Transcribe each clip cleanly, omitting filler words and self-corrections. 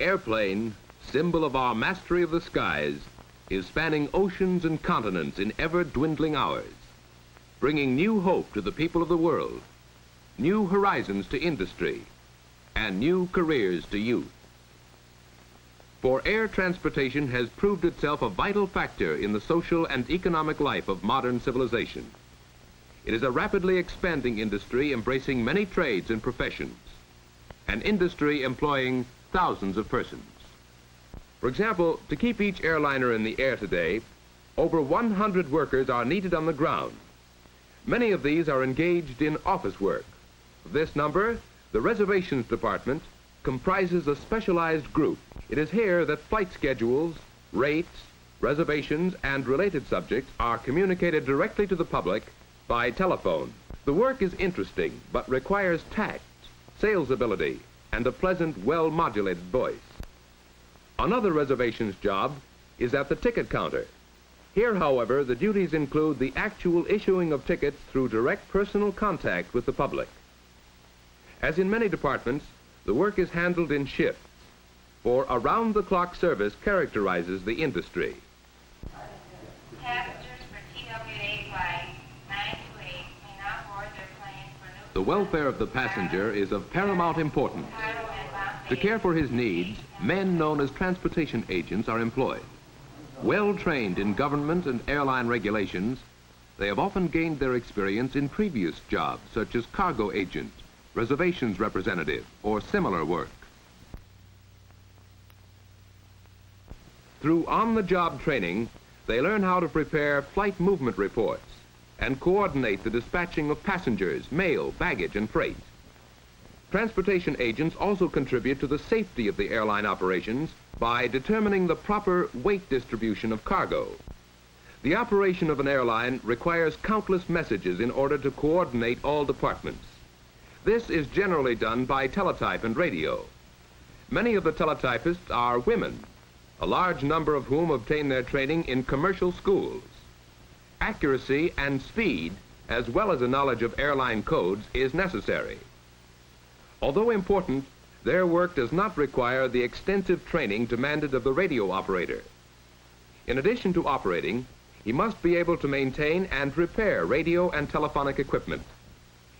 airplane, symbol of our mastery of the skies, is spanning oceans and continents in ever-dwindling hours, bringing new hope to the people of the world, new horizons to industry, and new careers to youth. For air transportation has proved itself a vital factor in the social and economic life of modern civilization. It is a rapidly expanding industry embracing many trades and professions, an industry employing thousands of persons. For example, to keep each airliner in the air today, over 100 workers are needed on the ground. Many of these are engaged in office work. Of this number, the reservations department comprises a specialized group. It is here that flight schedules, rates, reservations, and related subjects are communicated directly to the public by telephone. The work is interesting, but requires tact, sales ability, and a pleasant, well-modulated voice. Another reservations job is at the ticket counter. Here, however, the duties include the actual issuing of tickets through direct personal contact with the public. As in many departments, the work is handled in shifts, for around-the-clock service characterizes the industry. Passengers for TWA flight 928 may now board their plane for New The welfare of the passenger is of paramount importance. To care for his needs, men known as transportation agents are employed. Well trained in government and airline regulations, they have often gained their experience in previous jobs such as cargo agent, reservations representative, or similar work. Through on-the-job training, they learn how to prepare flight movement reports and coordinate the dispatching of passengers, mail, baggage, and freight. Transportation agents also contribute to the safety of the airline operations by determining the proper weight distribution of cargo. The operation of an airline requires countless messages in order to coordinate all departments. This is generally done by teletype and radio. Many of the teletypists are women, a large number of whom obtain their training in commercial schools. Accuracy and speed, as well as a knowledge of airline codes, is necessary. Although important, their work does not require the extensive training demanded of the radio operator. In addition to operating, he must be able to maintain and repair radio and telephonic equipment.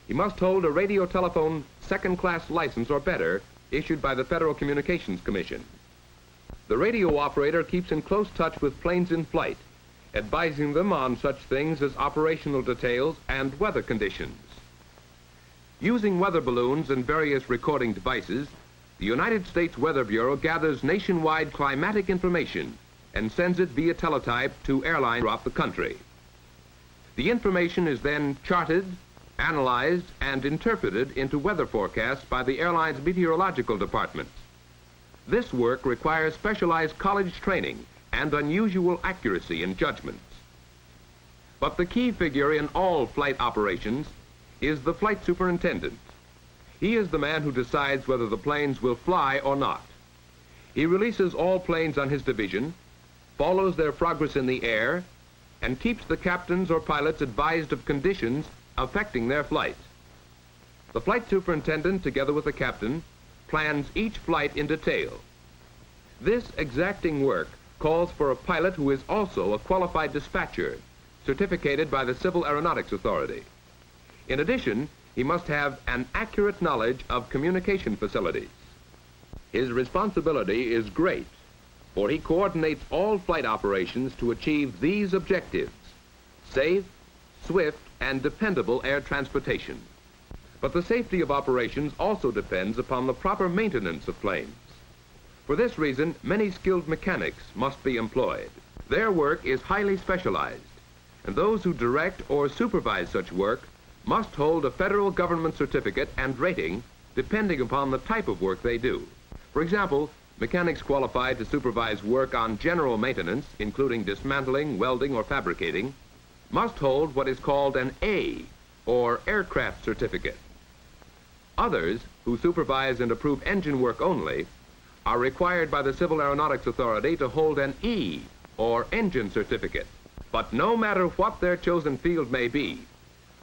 He must hold a radio telephone second-class license or better issued by the Federal Communications Commission. The radio operator keeps in close touch with planes in flight, advising them on such things as operational details and weather conditions. Using weather balloons and various recording devices, the United States Weather Bureau gathers nationwide climatic information and sends it via teletype to airlines throughout the country. The information is then charted, analyzed, and interpreted into weather forecasts by the airline's meteorological department. This work requires specialized college training and unusual accuracy in judgments. But the key figure in all flight operations is the flight superintendent. He is the man who decides whether the planes will fly or not. He releases all planes on his division, follows their progress in the air, and keeps the captains or pilots advised of conditions affecting their flight. The flight superintendent, together with the captain, plans each flight in detail. This exacting work calls for a pilot who is also a qualified dispatcher, certificated by the Civil Aeronautics Authority. In addition, he must have an accurate knowledge of communication facilities. His responsibility is great, for he coordinates all flight operations to achieve these objectives: safe, swift, and dependable air transportation. But the safety of operations also depends upon the proper maintenance of planes. For this reason, many skilled mechanics must be employed. Their work is highly specialized, and those who direct or supervise such work must hold a federal government certificate and rating depending upon the type of work they do. For example, mechanics qualified to supervise work on general maintenance, including dismantling, welding, or fabricating, must hold what is called an A, or aircraft certificate. Others, who supervise and approve engine work only, are required by the Civil Aeronautics Authority to hold an E, or engine certificate. But no matter what their chosen field may be,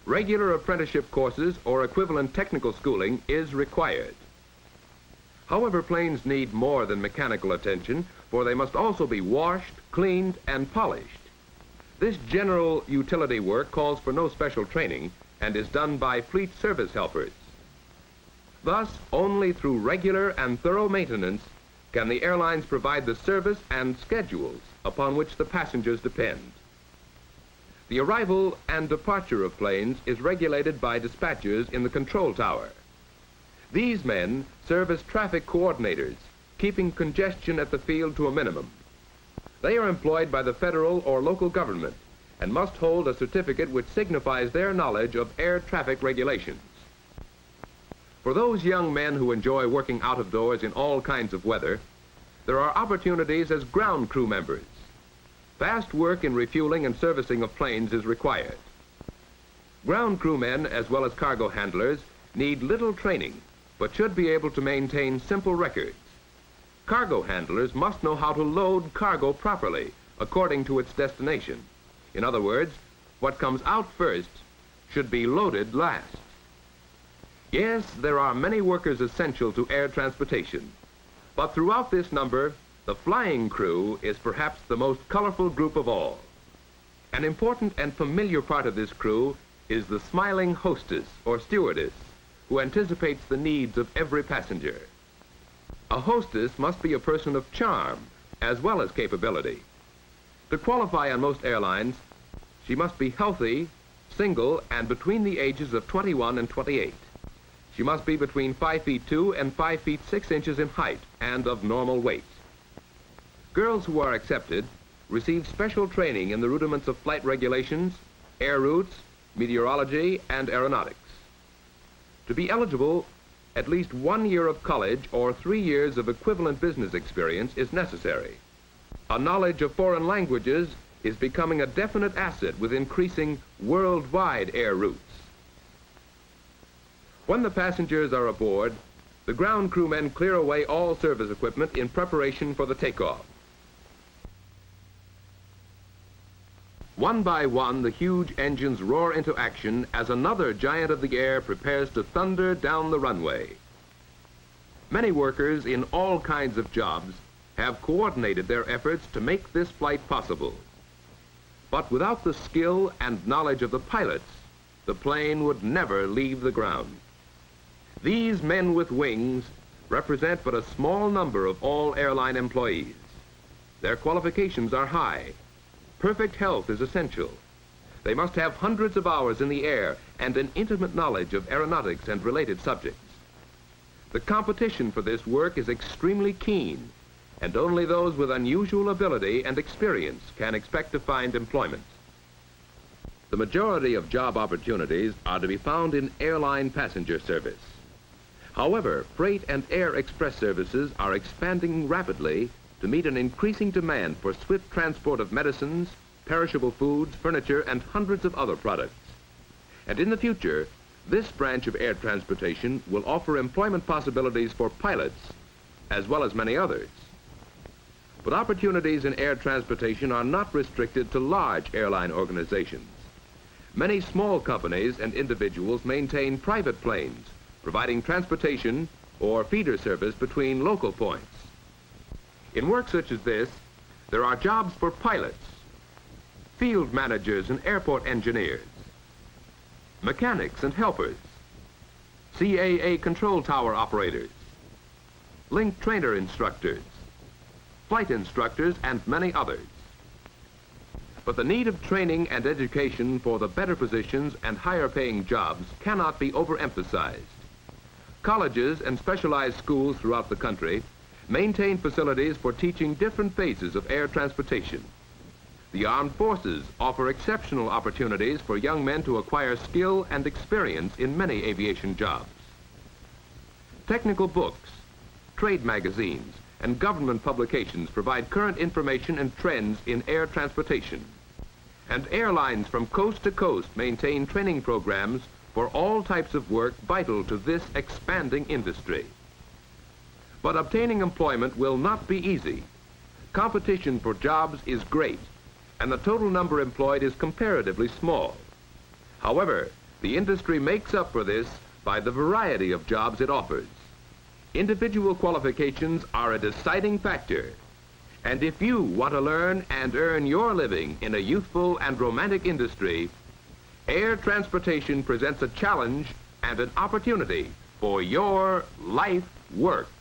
regular apprenticeship courses or equivalent technical schooling is required. However, planes need more than mechanical attention, for they must also be washed, cleaned, and polished. This general utility work calls for no special training and is done by fleet service helpers. Thus, only through regular and thorough maintenance can the airlines provide the service and schedules upon which the passengers depend. The arrival and departure of planes is regulated by dispatchers in the control tower. These men serve as traffic coordinators, keeping congestion at the field to a minimum. They are employed by the federal or local government and must hold a certificate which signifies their knowledge of air traffic regulations. For those young men who enjoy working out of doors in all kinds of weather, there are opportunities as ground crew members. Fast work in refueling and servicing of planes is required. Ground crewmen, as well as cargo handlers, need little training, but should be able to maintain simple records. Cargo handlers must know how to load cargo properly, according to its destination. In other words, what comes out first should be loaded last. Yes, there are many workers essential to air transportation, but throughout this number, the flying crew is perhaps the most colorful group of all. An important and familiar part of this crew is the smiling hostess or stewardess who anticipates the needs of every passenger. A hostess must be a person of charm as well as capability. To qualify on most airlines, she must be healthy, single, and between the ages of 21 and 28. She must be between 5 feet 2 and 5 feet 6 inches in height and of normal weight. Girls who are accepted receive special training in the rudiments of flight regulations, air routes, meteorology, and aeronautics. To be eligible, at least 1 year of college or 3 years of equivalent business experience is necessary. A knowledge of foreign languages is becoming a definite asset with increasing worldwide air routes. When the passengers are aboard, the ground crewmen clear away all service equipment in preparation for the takeoff. One by one, the huge engines roar into action as another giant of the air prepares to thunder down the runway. Many workers in all kinds of jobs have coordinated their efforts to make this flight possible. But without the skill and knowledge of the pilots, the plane would never leave the ground. These men with wings represent but a small number of all airline employees. Their qualifications are high. Perfect health is essential. They must have hundreds of hours in the air and an intimate knowledge of aeronautics and related subjects. The competition for this work is extremely keen, and only those with unusual ability and experience can expect to find employment. The majority of job opportunities are to be found in airline passenger service. However, freight and air express services are expanding rapidly to meet an increasing demand for swift transport of medicines, perishable foods, furniture, and hundreds of other products. And in the future, this branch of air transportation will offer employment possibilities for pilots, as well as many others. But opportunities in air transportation are not restricted to large airline organizations. Many small companies and individuals maintain private planes, providing transportation or feeder service between local points. In work such as this, there are jobs for pilots, field managers and airport engineers, mechanics and helpers, CAA control tower operators, link trainer instructors, flight instructors, and many others. But the need of training and education for the better positions and higher paying jobs cannot be overemphasized. Colleges and specialized schools throughout the country maintain facilities for teaching different phases of air transportation. The armed forces offer exceptional opportunities for young men to acquire skill and experience in many aviation jobs. Technical books, trade magazines, and government publications provide current information and trends in air transportation. And airlines from coast to coast maintain training programs for all types of work vital to this expanding industry. But obtaining employment will not be easy. Competition for jobs is great, and the total number employed is comparatively small. However, the industry makes up for this by the variety of jobs it offers. individual qualifications are a deciding factor. And if you want to learn and earn your living in a youthful and romantic industry, air transportation presents a challenge and an opportunity for your life work.